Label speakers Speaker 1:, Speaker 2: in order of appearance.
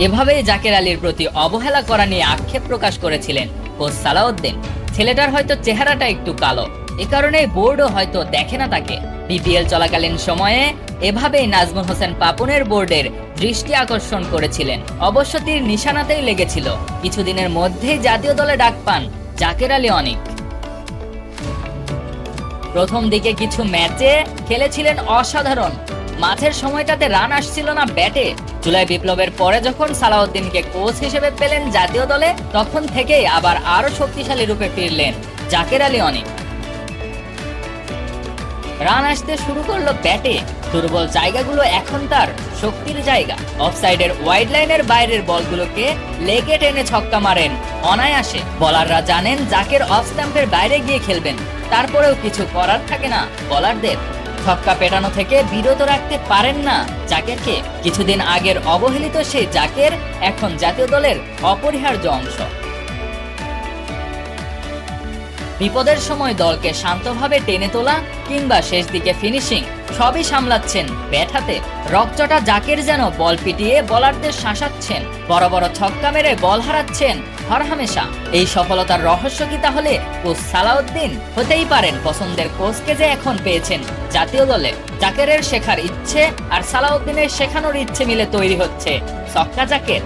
Speaker 1: এভাবেই জাকের আলীর প্রতি অবহেলা করা নিয়ে আক্ষেপ প্রকাশ করেছিলেন কোচ সালাউদ্দিন। ছেলেটার হয়তো চেহারাটা একটু কালো, এ কারণে বোর্ডও হয়তো দেখে না তাকে। বিপিএল চলাকালীন সময়ে এভাবেই নাজমুল হোসেন পাপনের বোর্ডের দৃষ্টি আকর্ষণ করেছিলেন। অবশ্য তীর নিশানাতেই লেগেছিল। কিছুদিনের মধ্যেই জাতীয় দলে ডাক পান জাকের আলী অনিক। প্রথম দিকে কিছু ম্যাচে খেলেছিলেন অসাধারণ। মাঝের সময়টাতে রান আসছিল না ব্যাটে। জুলাই বিপ্লবের পরে যখন সালাউদ্দিনকে কোচ হিসেবে পেলেন জাতীয় দলে, তখন থেকেই আবার আরো শক্তিশালী রূপে ফিরলেন জাকের আলী অনিক। রান আসতে শুরু করলো ব্যাটে। দুর্বল জায়গাগুলো এখন তার শক্তির জায়গা। অফসাইডের ওয়াইড লাইনের বাইরের বলগুলোকে লেগে টেনে ছক্কা মারেন অনায়াসে। বোলাররা জানেন জাকের অফ স্ট্যাম্পের বাইরে গিয়ে খেলবেন, তারপরেও কিছু করার থাকে না বোলারদের। ছক্কা পেটানো থেকে বিরত রাখতে পারেন না জাকেরকে। কিছুদিন আগের অবহেলিত সেই জাকের এখন জাতীয় দলের অপরিহার্য অংশ। বিপদের সময় দলকে শান্তভাবে টেনে তোলা কিংবা শেষ দিকে ফিনিশিং সবই সামলাচ্ছেন ব্যাট হাতে। রকচটা জাকের যেন বল পিটিয়ে বোলারদের শাসাচ্ছেন, বড় বড় ছক্কা মেরে বল হারাচ্ছেন হরহামেশা। এই সফলতার রহস্য কি তাহলে কোচ সালাউদ্দিন? হতেই পারেন পছন্দের কোচকে যে এখন পেয়েছেন জাতীয় দলে। জাকেরের শেখার ইচ্ছে আর সালাউদ্দিনের শেখানোর ইচ্ছে মিলে তৈরি হচ্ছে ছক্কা জাকের।